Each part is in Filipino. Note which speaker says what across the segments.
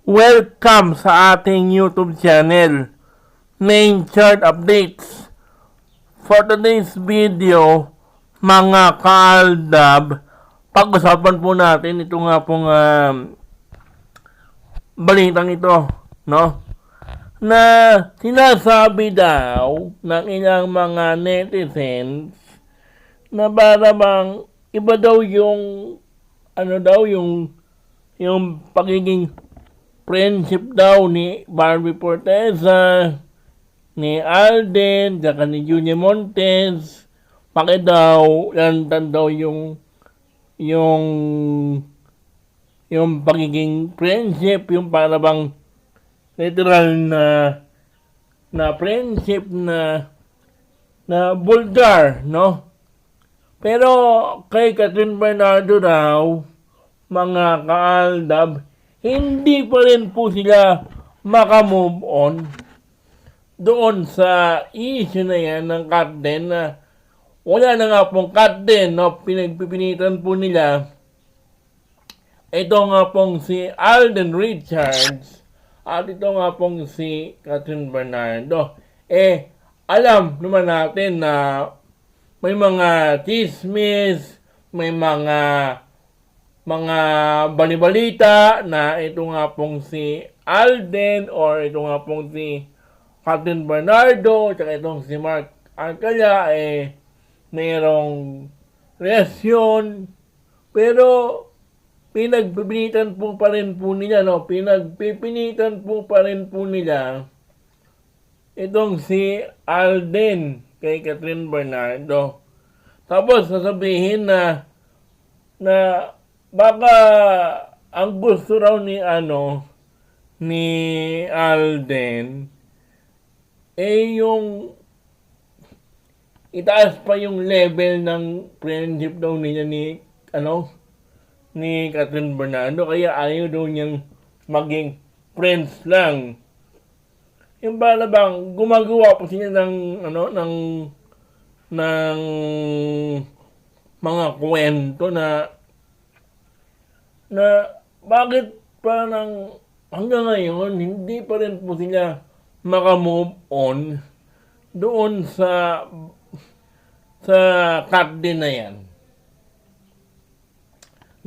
Speaker 1: Welcome sa ating YouTube channel, Main Chart Updates. For today's video, mga kaaldab, pag-usapan po natin ito nga pong balitang ito, no? Na sinasabi daw ng ilang mga netizens na para bang iba daw yung yung pagiging friendship daw ni Barbie Forteza, ni Alden, saka ni Junior Montes. Bakit daw, lantan daw yung, yung pagiging friendship, yung para bang literal na friendship na vulgar, no? Pero kay Catherine Bernardo daw, mga kaaldab, hindi pa rin po sila makamove on doon sa issue na yan ng cut din na wala na nga pong cut din, no? Pinagpipinitan po nila ito nga pong si Alden Richards at ito nga pong si Catherine Bernardo. Alam naman natin na may mga chismis, may mga balibalita na ito nga pong si Alden or ito nga pong si Catherine Bernardo at itong si Mark Alcala mayroong relasyon, pero pinagpipinitan po pa rin po nila, no? Pinagpipinitan po pa rin po nila itong si Alden kay Catherine Bernardo. Tapos sasabihin na baka ang gusto raw ni Alden yung itaas pa yung level ng friendship daw niya ni Catherine Bernardo, kaya ayaw daw niyang maging friends lang. Yung para bang gumagawa pa siya ng mga kwento na bakit parang hanggang ngayon hindi pa rin po sila makamove on doon sa cut din na yan.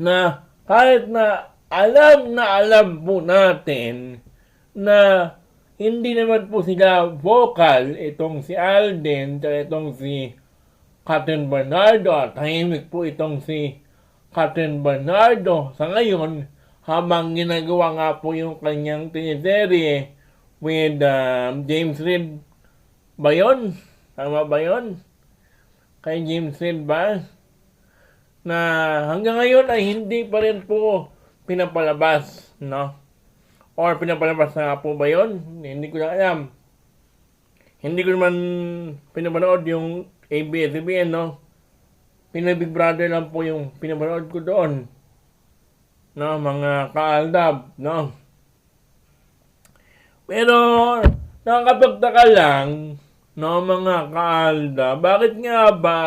Speaker 1: Na kahit na alam po natin na hindi naman po sila vocal, itong si Alden at itong si Catherine Bernardo, at tahimik po itong si Catherine Bernardo sa ngayon habang ginagawa nga po yung kanyang teleserye with James Reid ba yun? Tama ba yun? Kay James Reid ba? Na hanggang ngayon ay hindi pa rin po pinapalabas, no? Or pinapalabas na po ba yun? Hindi ko na alam. Hindi ko naman pinapanood yung ABS-CBN, no? Big Brother lang po yung pinapanood ko doon, no, mga kaaldab, no? Pero nakakapagtaka lang, no, mga kaaldab, bakit nga ba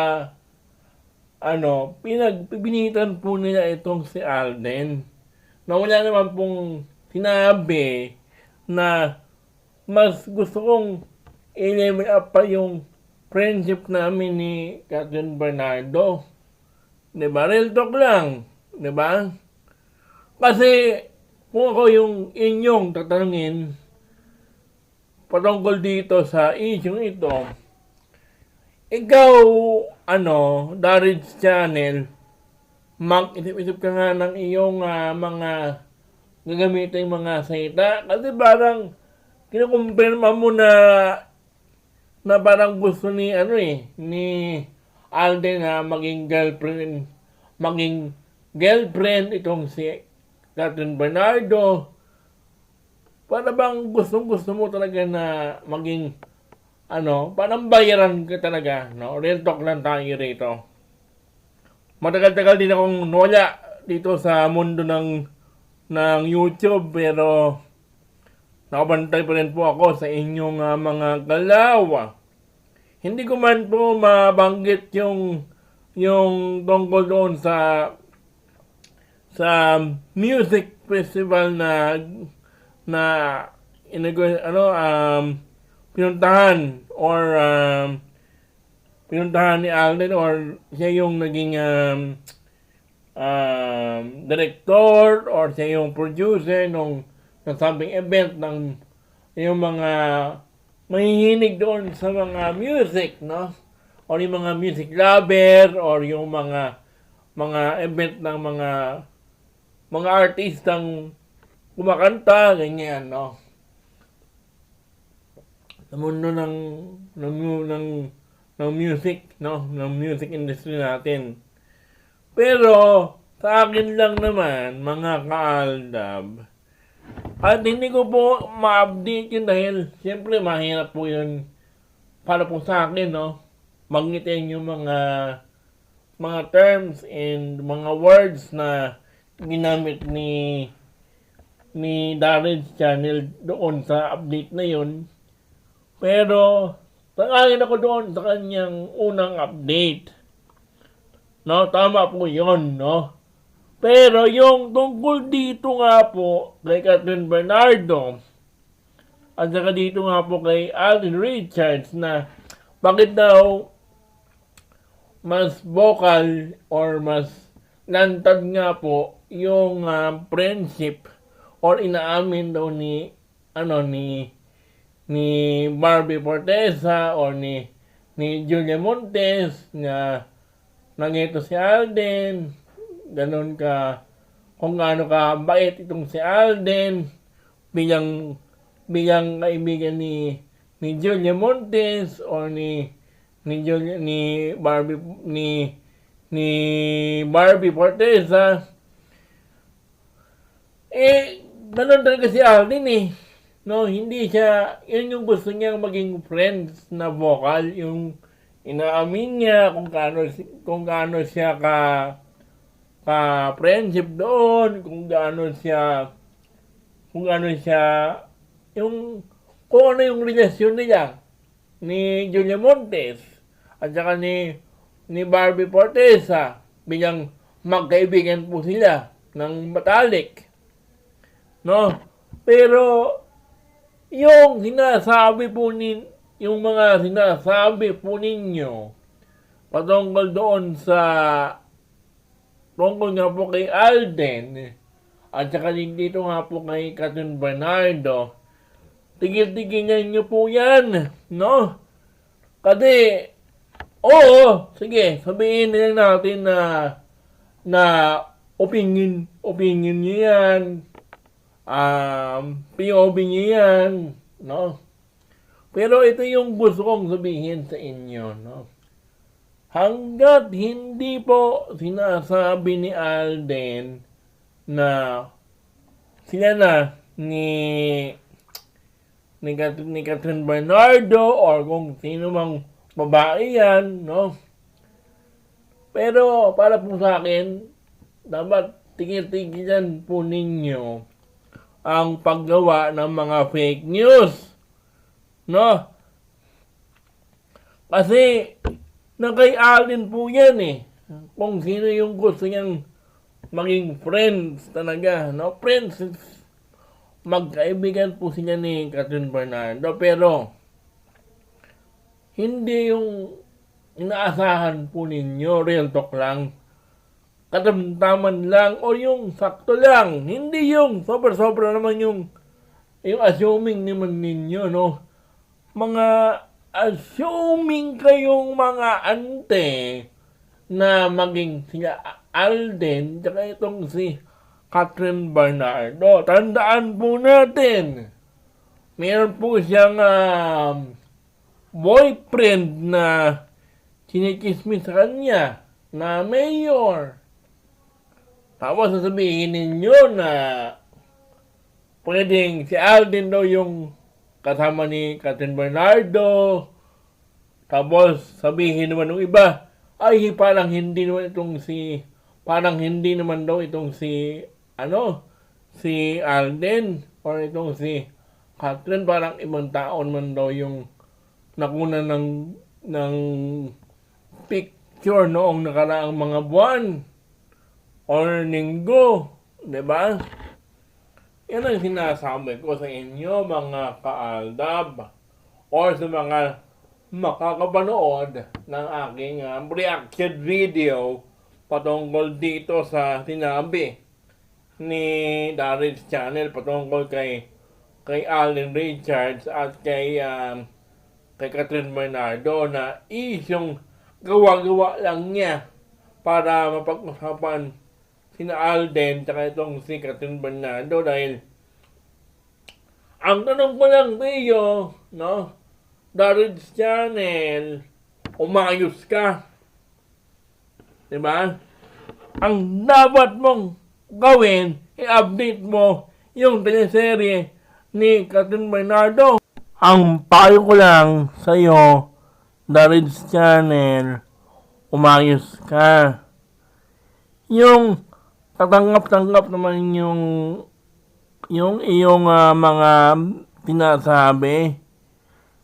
Speaker 1: pinagpipinitan po nila itong si Alden na wala naman pong sinabi na mas gusto kong i-level up pa yung friendship namin ni Catherine Bernardo. Diba? Real talk lang. Diba? Kasi kung ako yung inyong tatanungin patungkol dito sa issue ito, ikaw, Darage Channel, mag-isip-isip ka nga ng iyong mga gagamitin mga salita. Kasi parang kinukumpirma mo na parang gusto ni Alden na maging girlfriend itong si Catherine Bernardo. Para bang gusto mo talaga na maging parang bayaran ka talaga, no? Real talk lang tayo rito. Matagal-tagal din akong wala dito sa mundo ng YouTube, pero nakabantay pa rin po ako sa inyong mga galaw. Hindi ko man po mabanggit yung tungkol doon sa music festival na na pinuntahan or pinuntahan ni Alden or siya yung naging director or siya yung producer ng something event ng yung mga mahihinig doon sa mga music, no? Or yung mga music lover or yung mga event ng mga artistang kumakanta, ganyan, no? Sa mundo ng music, no? Ng music industry natin. Pero, sa akin lang naman, mga kaaldab, at hindi ko po ma-update yun dahil, siyempre, mahirap po yun para po sa akin, no? Magitin yung mga terms and mga words na ginamit ni Darren's channel doon sa update na yun. Pero, tangayin ako doon sa kanyang unang update. No, tama po yun, no? Pero yung tungkol dito nga po kay Catherine Bernardo at saka dito nga po kay Alden Richards na bakit daw mas vocal or mas lantad nga po yung friendship or inaamin daw ni Barbie Forteza or ni Julia Montes na nangito si Alden, ganun ka, kung gaano ka bait itong si Alden, bilang kaibigan ni Julia Montes or ni Barbie Forteza. Ganun talaga si Alden eh. No, hindi siya, yun yung gusto niyang maging friends na vocal, yung inaamin niya kung gaano siya ka friendship doon, kung ano yung relasyon nila ni Julia Montes at saka ni Barbie Forteza bilang magkaibigan po sila ng matalik. No? Pero yung mga sinasabi po ninyo patungkol doon tungkol nga po kay Alden at saka dito nga po kay Catherine Bernardo, tigil-tigilan nyo po yan, no? Kasi, sige, sabihin na natin na opinion nyo yan, POV nyo yan, no? Pero ito yung gusto kong sabihin sa inyo, no? Hanggat hindi po sinasabi ni Alden na sila na ni Catherine Bernardo or kung sino mang babae yan, no? Pero para po sa akin, dapat tigil-tigilan po ninyo ang paggawa ng mga fake news. No? Kasi, na kay Alden po yan eh. Kung sino yung gusto niyang maging friends talaga. No? Friends, magkaibigan po sila ni Catherine Bernardo. Pero, hindi yung inaasahan po ninyo, real talk lang. Katamtaman lang o yung sakto lang. Hindi yung sobra-sobra naman yung assuming naman ninyo, no? Mga assuming kayong mga ante na maging sila Alden tsaka itong si Catherine Bernardo. Tandaan po natin, meron po siyang boyfriend na sinikismis sa kanya na mayor. Tapos sasabihin ninyo na pwedeng si Alden daw yung kasama ni Catherine Bernardo. Tapos sabihin naman ng iba, ay parang hindi naman daw itong si Alden or itong si Catherine, parang ibang tao naman daw yung nakuna ng picture noong nakaraang mga buwan or linggo, 'di ba? Yan ang sinasabi ko sa inyo mga kaaldab or sa mga makakapanood ng aking reaction video patungkol dito sa sinabi ni Darren's Channel patungkol kay Alden Richards at kay Catherine Bernardo na isyong gawa-gawa lang niya para mapag-usapan sina Alden at itong si Catherine Bernardo dahil ang tanong ko lang sa'yo, no? Darren's Channel, umayos ka. Diba? Ang dapat mong gawin, i-update mo yung teleserye ni Catherine Bernardo. Ang payo ko lang sa'yo, Darren's Channel, umayos ka. Yung tatanggap-tanggap naman yung iyong mga sinasabi.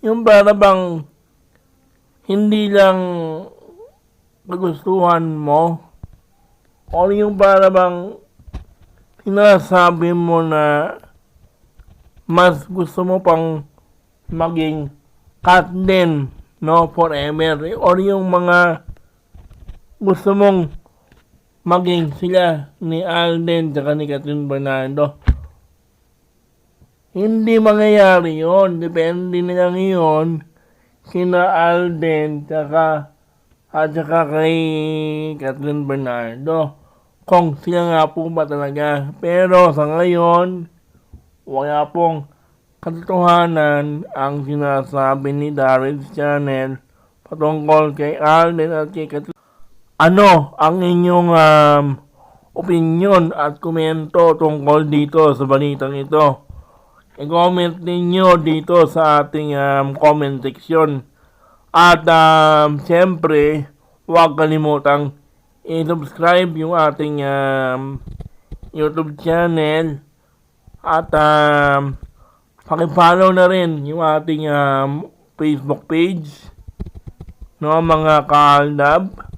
Speaker 1: Yung para bang hindi lang nagustuhan mo o yung para bang sinasabi mo na mas gusto mo pang maging cut din, no, forever, or yung mga gusto mong maging sila ni Alden at ni Catherine Bernardo. Hindi mangyayari yun. Depende na lang yun sina Alden at saka kay Catherine Bernardo kung sila nga po ba talaga. Pero sa ngayon, wala pong katotohanan ang sinasabi ni Darren's Channel patungkol kay Alden at kay Catherine. Ano ang inyong opinion at komento tungkol dito sa balitang ito? I-comment ninyo dito sa ating comment section. At siyempre, huwag kalimutang i-subscribe yung ating YouTube channel. At paki-follow na rin yung ating Facebook page. No, mga kaaldab.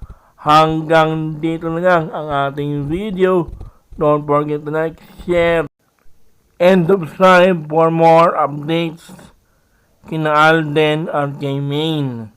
Speaker 1: Hanggang dito na lang ang ating video. Don't forget to like, share, and subscribe for more updates kina Alden at kay Maine.